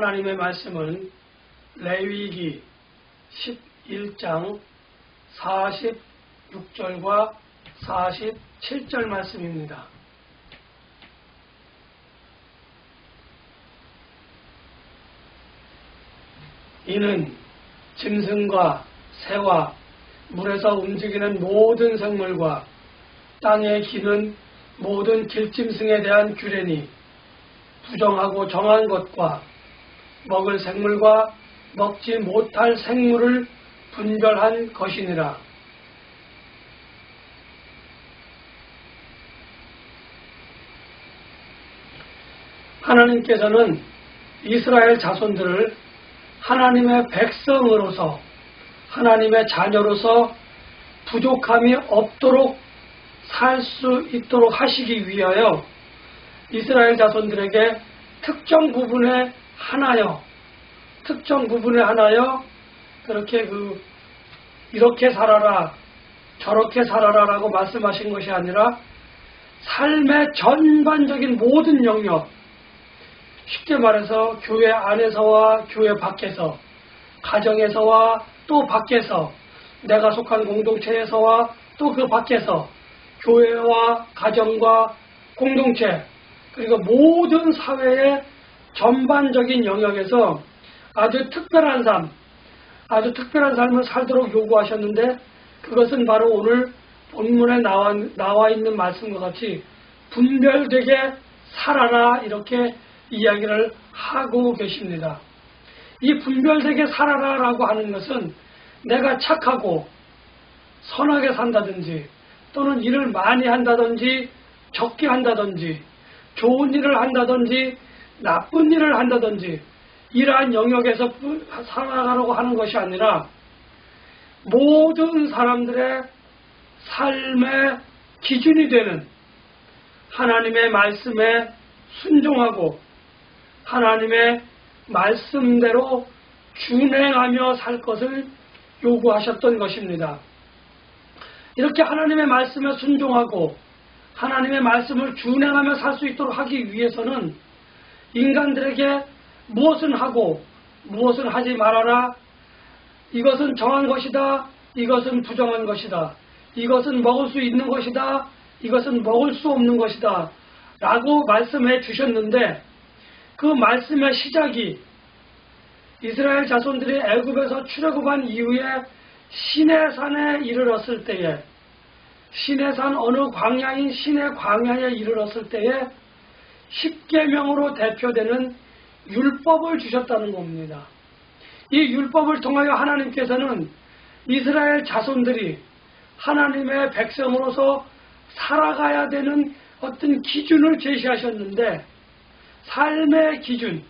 하나님의 말씀은 레위기 11장 46절과 47절 말씀입니다. 이는 짐승과 새와 물에서 움직이는 모든 생물과 땅에 기는 모든 길짐승에 대한 규례니 부정하고 정한 것과 먹을 생물과 먹지 못할 생물을 분별한 것이니라. 하나님께서는 이스라엘 자손들을 하나님의 백성으로서 하나님의 자녀로서 부족함이 없도록 살 수 있도록 하시기 위하여 이스라엘 자손들에게 특정 부분에 하나여 그렇게 이렇게 살아라 저렇게 살아라 라고 말씀하신 것이 아니라 삶의 전반적인 모든 영역, 쉽게 말해서 교회 안에서와 교회 밖에서, 가정에서와 또 밖에서, 내가 속한 공동체에서와 또 그 밖에서, 교회와 가정과 공동체, 그리고 모든 사회의 전반적인 영역에서 아주 특별한 삶을 살도록 요구하셨는데, 그것은 바로 오늘 본문에 나와 있는 말씀과 같이 분별되게 살아라 이렇게 이야기를 하고 계십니다. 이 분별되게 살아라 라고 하는 것은 내가 착하고 선하게 산다든지 또는 일을 많이 한다든지 적게 한다든지 좋은 일을 한다든지 나쁜 일을 한다든지 이러한 영역에서 살아가려고 하는 것이 아니라 모든 사람들의 삶의 기준이 되는 하나님의 말씀에 순종하고 하나님의 말씀대로 준행하며 살 것을 요구하셨던 것입니다. 이렇게 하나님의 말씀에 순종하고 하나님의 말씀을 준행하며 살 수 있도록 하기 위해서는 인간들에게 무엇은 하고 무엇은 하지 말아라, 이것은 정한 것이다, 이것은 부정한 것이다, 이것은 먹을 수 있는 것이다, 이것은 먹을 수 없는 것이다 라고 말씀해 주셨는데, 그 말씀의 시작이 이스라엘 자손들이 애굽에서 출애굽한 이후에 시내산에 이르렀을 때에, 시내산 어느 광야인 시내 광야에 이르렀을 때에 10계명으로 대표되는 율법을 주셨다는 겁니다. 이 율법을 통하여 하나님께서는 이스라엘 자손들이 하나님의 백성으로서 살아가야 되는 어떤 기준을 제시하셨는데, 삶의 기준,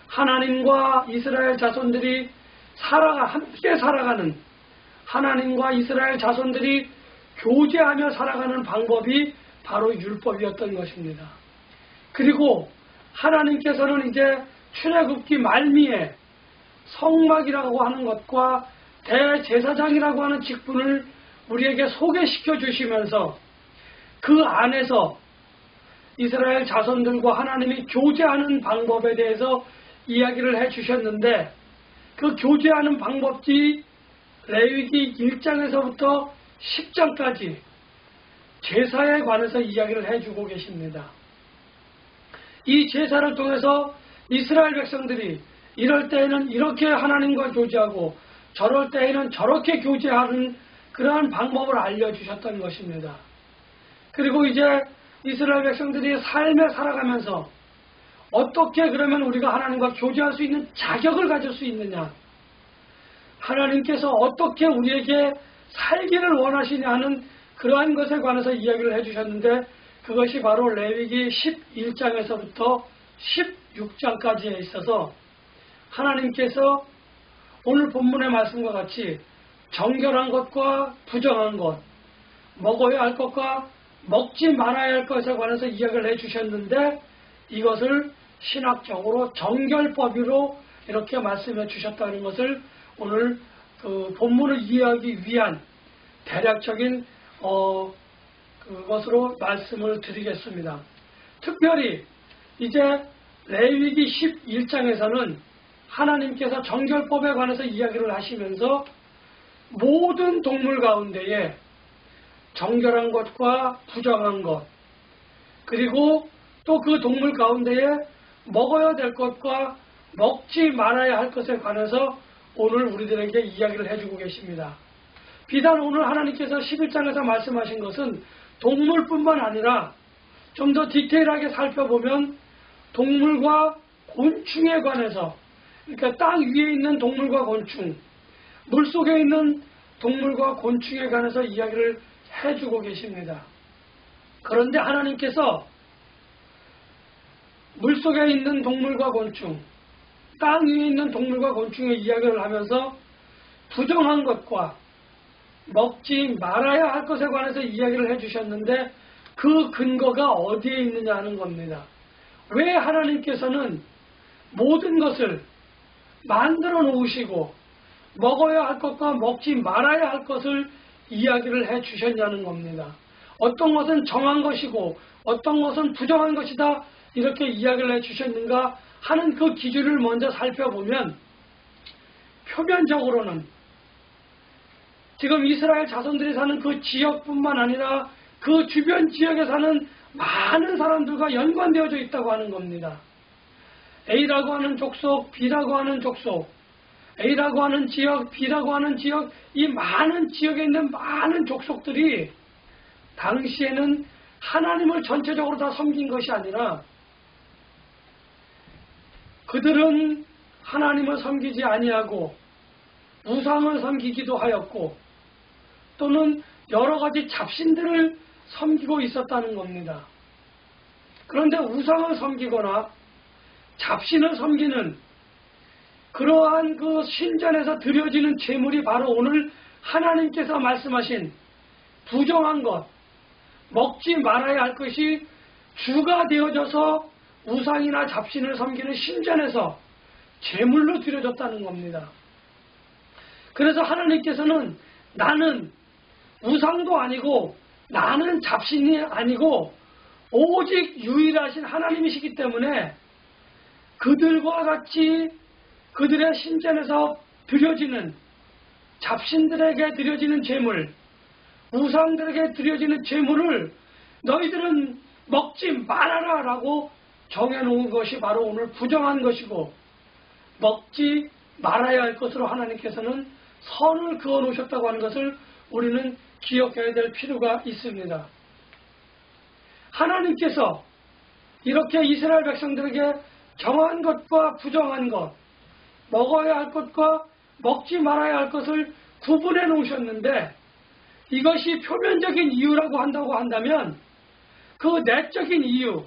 하나님과 이스라엘 자손들이 함께 살아가는, 하나님과 이스라엘 자손들이 교제하며 살아가는 방법이 바로 율법이었던 것입니다. 그리고 하나님께서는 이제 출애굽기 말미에 성막이라고 하는 것과 대제사장이라고 하는 직분을 우리에게 소개시켜 주시면서 그 안에서 이스라엘 자손들과 하나님이 교제하는 방법에 대해서 이야기를 해 주셨는데, 그 교제하는 방법이 레위기 1장에서부터 10장까지 제사에 관해서 이야기를 해주고 계십니다. 이 제사를 통해서 이스라엘 백성들이 이럴 때에는 이렇게 하나님과 교제하고 저럴 때에는 저렇게 교제하는 그러한 방법을 알려주셨던 것입니다. 그리고 이제 이스라엘 백성들이 삶에 살아가면서 어떻게 그러면 우리가 하나님과 교제할 수 있는 자격을 가질 수 있느냐, 하나님께서 어떻게 우리에게 살기를 원하시냐 하는 그러한 것에 관해서 이야기를 해주셨는데, 그것이 바로 레위기 11장에서부터 16장까지에 있어서 하나님께서 오늘 본문의 말씀과 같이 정결한 것과 부정한 것, 먹어야 할 것과 먹지 말아야 할 것에 관해서 이야기를 해주셨는데, 이것을 신학적으로 정결법으로 이렇게 말씀해 주셨다는 것을 오늘 그 본문을 이해하기 위한 대략적인 그것으로 말씀을 드리겠습니다. 특별히 이제 레위기 11장에서는 하나님께서 정결법에 관해서 이야기를 하시면서 모든 동물 가운데에 정결한 것과 부정한 것, 그리고 또 그 동물 가운데에 먹어야 될 것과 먹지 말아야 할 것에 관해서 오늘 우리들에게 이야기를 해주고 계십니다. 비단 오늘 하나님께서 11장에서 말씀하신 것은 동물뿐만 아니라 좀 더 디테일하게 살펴보면 동물과 곤충에 관해서, 그러니까 땅 위에 있는 동물과 곤충, 물속에 있는 동물과 곤충에 관해서 이야기를 해주고 계십니다. 그런데 하나님께서 물속에 있는 동물과 곤충, 땅 위에 있는 동물과 곤충의 이야기를 하면서 부정한 것과 먹지 말아야 할 것에 관해서 이야기를 해주셨는데 그 근거가 어디에 있느냐 하는 겁니다. 왜 하나님께서는 모든 것을 만들어 놓으시고 먹어야 할 것과 먹지 말아야 할 것을 이야기를 해 주셨냐는 겁니다. 어떤 것은 정한 것이고 어떤 것은 부정한 것이다 이렇게 이야기를 해 주셨는가 하는 그 기준을 먼저 살펴보면 표면적으로는 지금 이스라엘 자손들이 사는 그 지역뿐만 아니라 그 주변 지역에 사는 많은 사람들과 연관되어져 있다고 하는 겁니다. A라고 하는 족속, B라고 하는 족속, A라고 하는 지역, B라고 하는 지역, 이 많은 지역에 있는 많은 족속들이 당시에는 하나님을 전체적으로 다 섬긴 것이 아니라 그들은 하나님을 섬기지 아니하고 우상을 섬기기도 하였고 또는 여러 가지 잡신들을 섬기고 있었다는 겁니다. 그런데 우상을 섬기거나 잡신을 섬기는 그러한 그 신전에서 드려지는 제물이 바로 오늘 하나님께서 말씀하신 부정한 것, 먹지 말아야 할 것이 주가 되어져서 우상이나 잡신을 섬기는 신전에서 제물로 드려졌다는 겁니다. 그래서 하나님께서는 나는 우상도 아니고 나는 잡신이 아니고 오직 유일하신 하나님이시기 때문에 그들과 같이 그들의 신전에서 드려지는 잡신들에게 드려지는 제물, 우상들에게 드려지는 제물을 너희들은 먹지 말아라 라고 정해놓은 것이 바로 오늘 부정한 것이고 먹지 말아야 할 것으로 하나님께서는 선을 그어 놓으셨다고 하는 것을 우리는 기억해야 될 필요가 있습니다. 하나님께서 이렇게 이스라엘 백성들에게 정한 것과 부정한 것, 먹어야 할 것과 먹지 말아야 할 것을 구분해 놓으셨는데 이것이 표면적인 이유라고 한다고 한다면 그 내적인 이유,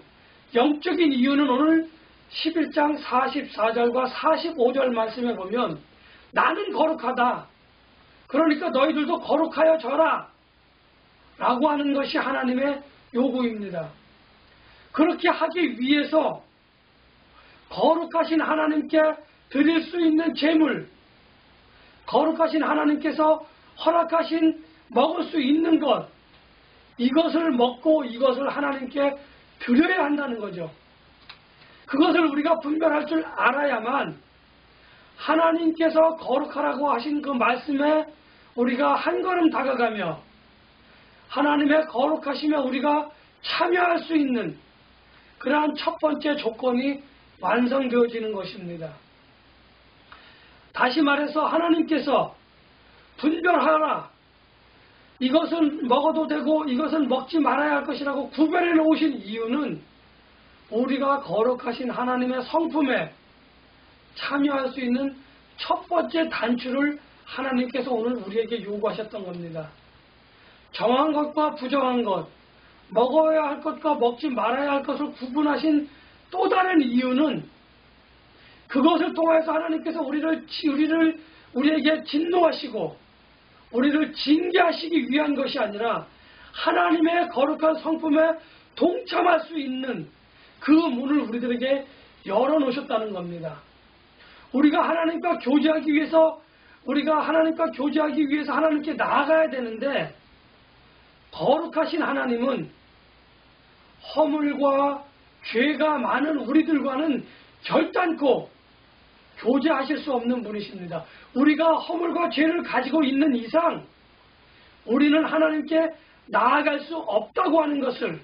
영적인 이유는 오늘 11장 44절과 45절 말씀에 보면 나는 거룩하다. 그러니까 너희들도 거룩하여 져라. 라고 하는 것이 하나님의 요구입니다. 그렇게 하기 위해서 거룩하신 하나님께 드릴 수 있는 제물, 거룩하신 하나님께서 허락하신 먹을 수 있는 것, 이것을 먹고 이것을 하나님께 드려야 한다는 거죠. 그것을 우리가 분별할 줄 알아야만 하나님께서 거룩하라고 하신 그 말씀에 우리가 한 걸음 다가가며 하나님의 거룩하심에 우리가 참여할 수 있는 그러한 첫 번째 조건이 완성되어지는 것입니다. 다시 말해서 하나님께서 분별하라. 이것은 먹어도 되고 이것은 먹지 말아야 할 것이라고 구별해 놓으신 이유는 우리가 거룩하신 하나님의 성품에 참여할 수 있는 첫 번째 단추를 하나님께서 오늘 우리에게 요구하셨던 겁니다. 정한 것과 부정한 것, 먹어야 할 것과 먹지 말아야 할 것을 구분하신 또 다른 이유는 그것을 통해서 하나님께서 우리에게 진노하시고 우리를 징계하시기 위한 것이 아니라 하나님의 거룩한 성품에 동참할 수 있는 그 문을 우리들에게 열어놓으셨다는 겁니다. 우리가 하나님과 교제하기 위해서 하나님께 나아가야 되는데 거룩하신 하나님은 허물과 죄가 많은 우리들과는 결단코 교제하실 수 없는 분이십니다. 우리가 허물과 죄를 가지고 있는 이상 우리는 하나님께 나아갈 수 없다고 하는 것을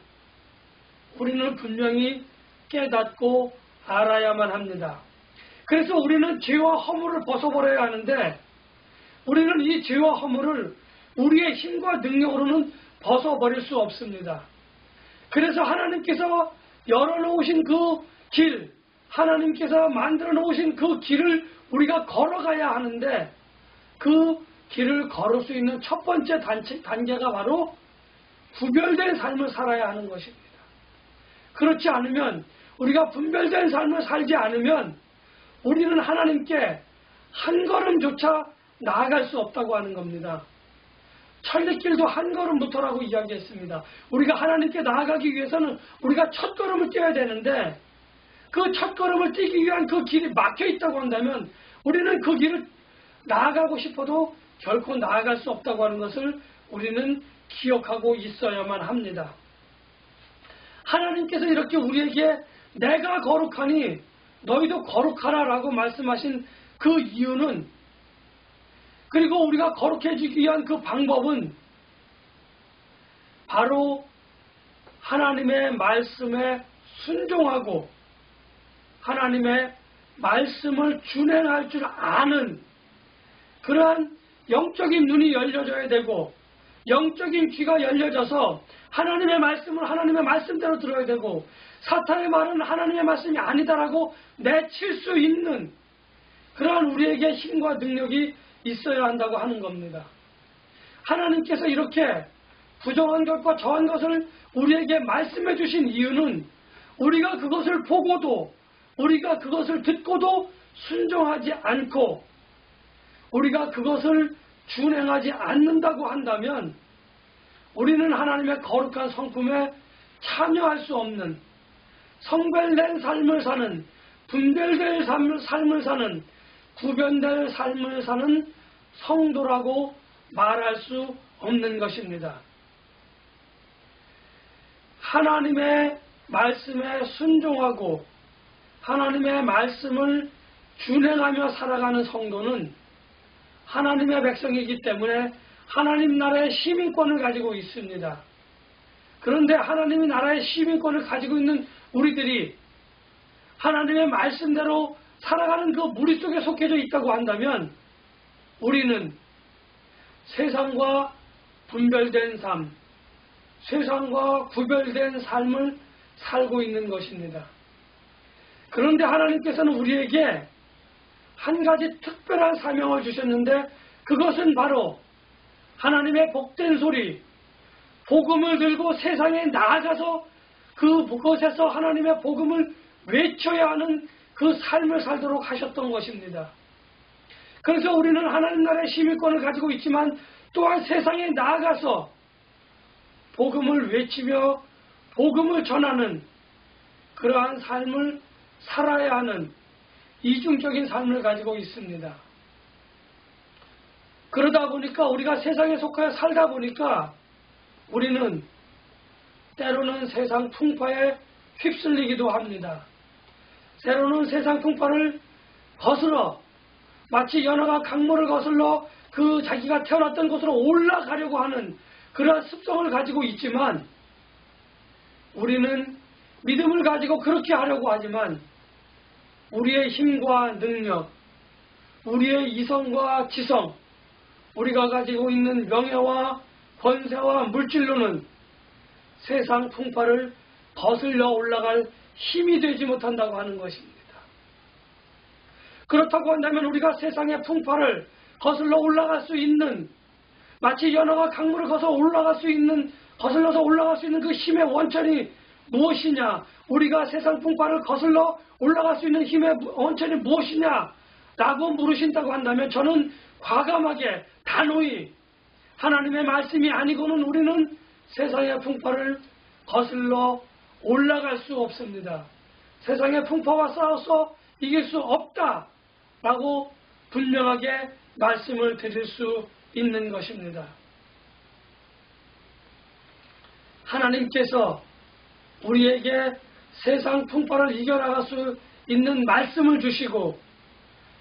우리는 분명히 깨닫고 알아야만 합니다. 그래서 우리는 죄와 허물을 벗어버려야 하는데 우리는 이 죄와 허물을 우리의 힘과 능력으로는 벗어버릴 수 없습니다. 그래서 하나님께서 열어놓으신 그 길, 하나님께서 만들어 놓으신 그 길을 우리가 걸어가야 하는데 그 길을 걸을 수 있는 첫 번째 단계가 바로 구별된 삶을 살아야 하는 것입니다. 그렇지 않으면 우리가 분별된 삶을 살지 않으면 우리는 하나님께 한 걸음조차 나아갈 수 없다고 하는 겁니다. 천리길도 한 걸음부터라고 이야기했습니다. 우리가 하나님께 나아가기 위해서는 우리가 첫 걸음을 떼야 되는데 그 첫 걸음을 떼기 위한 그 길이 막혀 있다고 한다면 우리는 그 길을 나아가고 싶어도 결코 나아갈 수 없다고 하는 것을 우리는 기억하고 있어야만 합니다. 하나님께서 이렇게 우리에게 내가 거룩하니 너희도 거룩하라 라고 말씀하신 그 이유는, 그리고 우리가 거룩해지기 위한 그 방법은 바로 하나님의 말씀에 순종하고 하나님의 말씀을 준행할 줄 아는 그러한 영적인 눈이 열려져야 되고 영적인 귀가 열려져서 하나님의 말씀을 하나님의 말씀대로 들어야 되고 사탄의 말은 하나님의 말씀이 아니다라고 내칠 수 있는 그러한 우리에게 힘과 능력이 있어야 한다고 하는 겁니다. 하나님께서 이렇게 부정한 것과 정한 것을 우리에게 말씀해 주신 이유는 우리가 그것을 보고도 우리가 그것을 듣고도 순종하지 않고 우리가 그것을 준행하지 않는다고 한다면 우리는 하나님의 거룩한 성품에 참여할 수 없는 성별된 삶을 사는 분별될 삶을 사는 구별될 삶을 사는 성도라고 말할 수 없는 것입니다. 하나님의 말씀에 순종하고 하나님의 말씀을 준행하며 살아가는 성도는 하나님의 백성이기 때문에 하나님 나라의 시민권을 가지고 있습니다. 그런데 하나님의 나라의 시민권을 가지고 있는 우리들이 하나님의 말씀대로 살아가는 그 무리 속에 속해져 있다고 한다면 우리는 세상과 분별된 삶, 세상과 구별된 삶을 살고 있는 것입니다. 그런데 하나님께서는 우리에게 한 가지 특별한 사명을 주셨는데 그것은 바로 하나님의 복된 소리, 복음을 들고 세상에 나아가서 그곳에서 하나님의 복음을 외쳐야 하는 그 삶을 살도록 하셨던 것입니다. 그래서 우리는 하나님 나라의 시민권을 가지고 있지만 또한 세상에 나아가서 복음을 외치며 복음을 전하는 그러한 삶을 살아야 하는 이중적인 삶을 가지고 있습니다. 그러다 보니까 우리가 세상에 속하여 살다 보니까 우리는 때로는 세상 풍파에 휩쓸리기도 합니다. 때로는 세상 풍파를 거슬러 마치 연어가 강물을 거슬러 그 자기가 태어났던 곳으로 올라가려고 하는 그러한 습성을 가지고 있지만 우리는 믿음을 가지고 그렇게 하려고 하지만 우리의 힘과 능력, 우리의 이성과 지성, 우리가 가지고 있는 명예와 권세와 물질로는 세상 풍파를 거슬러 올라갈 힘이 되지 못한다고 하는 것입니다. 그렇다고 한다면 우리가 세상의 풍파를 거슬러 올라갈 수 있는 마치 연어가 강물을 거슬러서 올라갈 수 있는 그 힘의 원천이 무엇이냐? 우리가 세상 풍파를 거슬러 올라갈 수 있는 힘의 원천이 무엇이냐? 라고 물으신다고 한다면 저는 과감하게 단호히 하나님의 말씀이 아니고는 우리는 세상의 풍파를 거슬러 올라갈 수 없습니다. 세상의 풍파와 싸워서 이길 수 없다라고 분명하게 말씀을 드릴 수 있는 것입니다. 하나님께서 우리에게 세상 풍파를 이겨나갈 수 있는 말씀을 주시고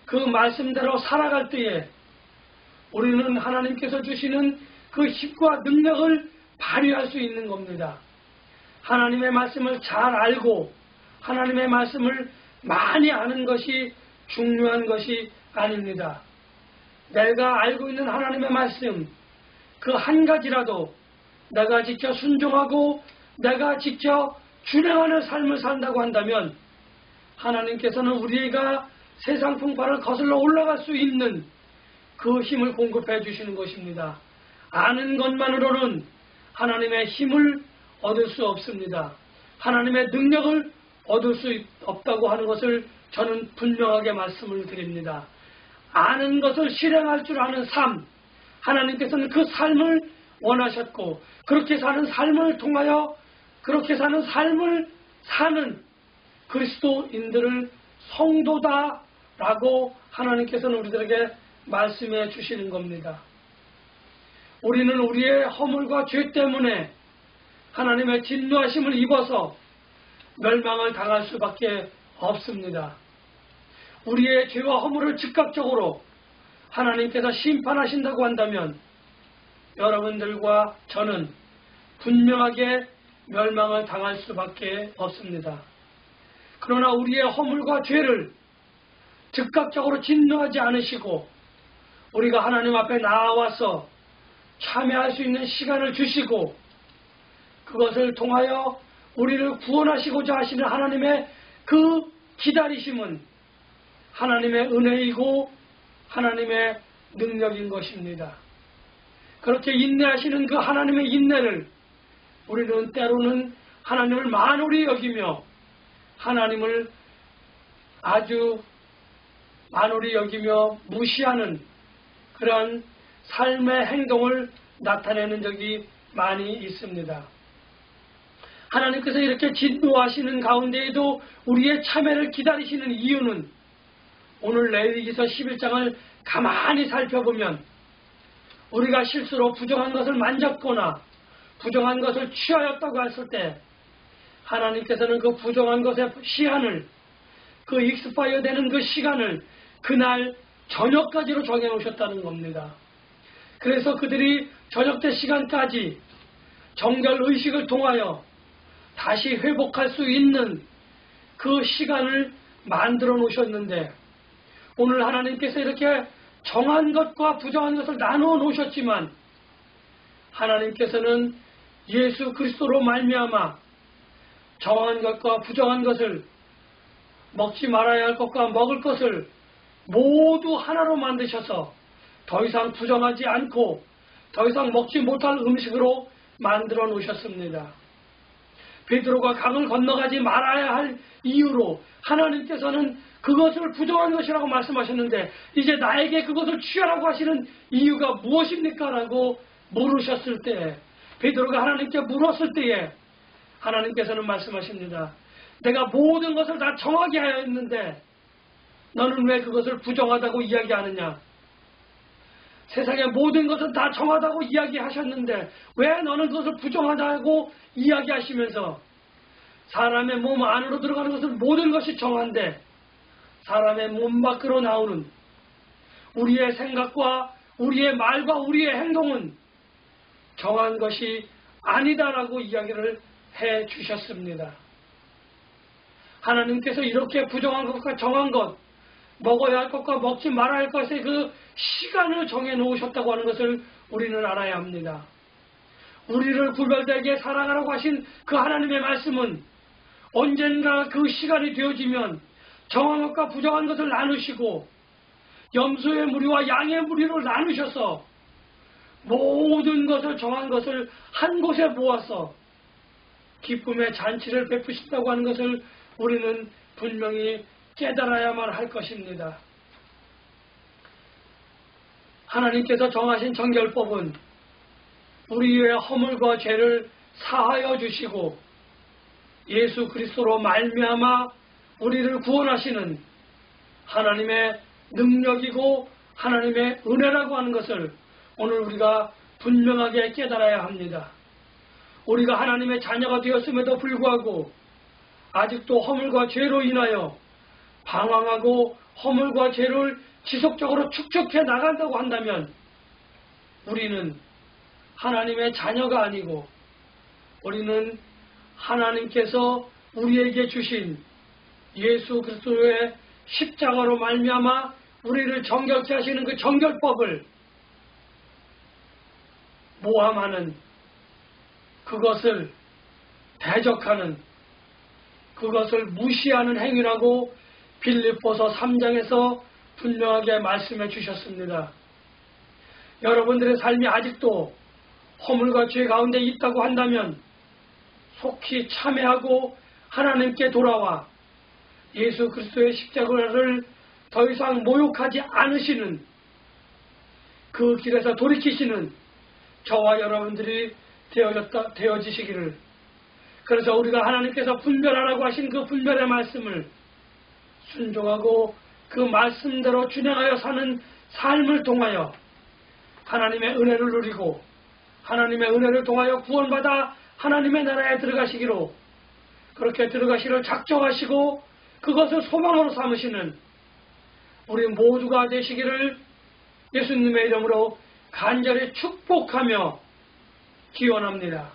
그 말씀대로 살아갈 때에 우리는 하나님께서 주시는 그 힘과 능력을 발휘할 수 있는 겁니다. 하나님의 말씀을 잘 알고 하나님의 말씀을 많이 아는 것이 중요한 것이 아닙니다. 내가 알고 있는 하나님의 말씀 그 한 가지라도 내가 직접 순종하고 내가 직접 준행하는 삶을 산다고 한다면 하나님께서는 우리가 세상 풍파를 거슬러 올라갈 수 있는 그 힘을 공급해 주시는 것입니다. 아는 것만으로는 하나님의 힘을 얻을 수 없습니다. 하나님의 능력을 얻을 수 없다고 하는 것을 저는 분명하게 말씀을 드립니다. 아는 것을 실행할 줄 아는 삶, 하나님께서는 그 삶을 원하셨고 그렇게 사는 삶을 통하여 그렇게 사는 삶을 사는 그리스도인들을 성도다라고 하나님께서는 우리들에게 말씀해 주시는 겁니다. 우리는 우리의 허물과 죄 때문에 하나님의 진노하심을 입어서 멸망을 당할 수밖에 없습니다. 우리의 죄와 허물을 즉각적으로 하나님께서 심판하신다고 한다면 여러분들과 저는 분명하게 멸망을 당할 수밖에 없습니다. 그러나 우리의 허물과 죄를 즉각적으로 진노하지 않으시고 우리가 하나님 앞에 나와서 참여할 수 있는 시간을 주시고 그것을 통하여 우리를 구원하시고자 하시는 하나님의 그 기다리심은 하나님의 은혜이고 하나님의 능력인 것입니다. 그렇게 인내하시는 그 하나님의 인내를 우리는 때로는 하나님을 만홀히 여기며 하나님을 아주 만홀히 여기며 무시하는 그러한 삶의 행동을 나타내는 적이 많이 있습니다. 하나님께서 이렇게 진노하시는 가운데에도 우리의 참여를 기다리시는 이유는 오늘 레위기서 11장을 가만히 살펴보면 우리가 실수로 부정한 것을 만졌거나 부정한 것을 취하였다고 했을 때 하나님께서는 그 부정한 것의 시한을 그 익스파이어 되는 그 시간을 그날 저녁까지로 정해놓으셨다는 겁니다. 그래서 그들이 저녁 때 시간까지 정결 의식을 통하여 다시 회복할 수 있는 그 시간을 만들어 놓으셨는데 오늘 하나님께서 이렇게 정한 것과 부정한 것을 나누어 놓으셨지만 하나님께서는 예수 그리스도로 말미암아 정한 것과 부정한 것을 먹지 말아야 할 것과 먹을 것을 모두 하나로 만드셔서 더 이상 부정하지 않고 더 이상 먹지 못할 음식으로 만들어 놓으셨습니다. 베드로가 강을 건너가지 말아야 할 이유로 하나님께서는 그것을 부정한 것이라고 말씀하셨는데 이제 나에게 그것을 취하라고 하시는 이유가 무엇입니까? 라고 물으셨을 때 베드로가 하나님께 물었을 때에 하나님께서는 말씀하십니다. 내가 모든 것을 다 정하게 하였는데 너는 왜 그것을 부정하다고 이야기하느냐? 세상의 모든 것은 다 정하다고 이야기하셨는데 왜 너는 그것을 부정하다고 이야기하시면서 사람의 몸 안으로 들어가는 것은 모든 것이 정한데 사람의 몸 밖으로 나오는 우리의 생각과 우리의 말과 우리의 행동은 정한 것이 아니다라고 이야기를 해 주셨습니다. 하나님께서 이렇게 부정한 것과 정한 것, 먹어야 할 것과 먹지 말아야 할 것의 그 시간을 정해 놓으셨다고 하는 것을 우리는 알아야 합니다. 우리를 구별되게 살아가라고 하신 그 하나님의 말씀은 언젠가 그 시간이 되어지면 정한 것과 부정한 것을 나누시고 염소의 무리와 양의 무리를 나누셔서 모든 것을 정한 것을 한 곳에 모아서 기쁨의 잔치를 베푸신다고 하는 것을 우리는 분명히 깨달아야만 할 것입니다. 하나님께서 정하신 정결법은 우리의 허물과 죄를 사하여 주시고 예수 그리스도로 말미암아 우리를 구원하시는 하나님의 능력이고 하나님의 은혜라고 하는 것을 오늘 우리가 분명하게 깨달아야 합니다. 우리가 하나님의 자녀가 되었음에도 불구하고 아직도 허물과 죄로 인하여 방황하고 허물과 죄를 지속적으로 축적해 나간다고 한다면 우리는 하나님의 자녀가 아니고 우리는 하나님께서 우리에게 주신 예수 그리스도의 십자가로 말미암아 우리를 정결케 하시는 그 정결법을 모함하는, 그것을 대적하는, 그것을 무시하는 행위라고 빌립보서 3장에서 분명하게 말씀해 주셨습니다. 여러분들의 삶이 아직도 허물과 죄 가운데 있다고 한다면 속히 참회하고 하나님께 돌아와 예수 그리스도의 십자가를 더 이상 모욕하지 않으시는 그 길에서 돌이키시는 저와 여러분들이 되어지시기를, 그래서 우리가 하나님께서 분별하라고 하신 그 분별의 말씀을 순종하고 그 말씀대로 준행하여 사는 삶을 통하여 하나님의 은혜를 누리고 하나님의 은혜를 통하여 구원받아 하나님의 나라에 들어가시기로, 그렇게 들어가시기를 작정하시고 그것을 소망으로 삼으시는 우리 모두가 되시기를 예수님의 이름으로 간절히 축복하며 기원합니다.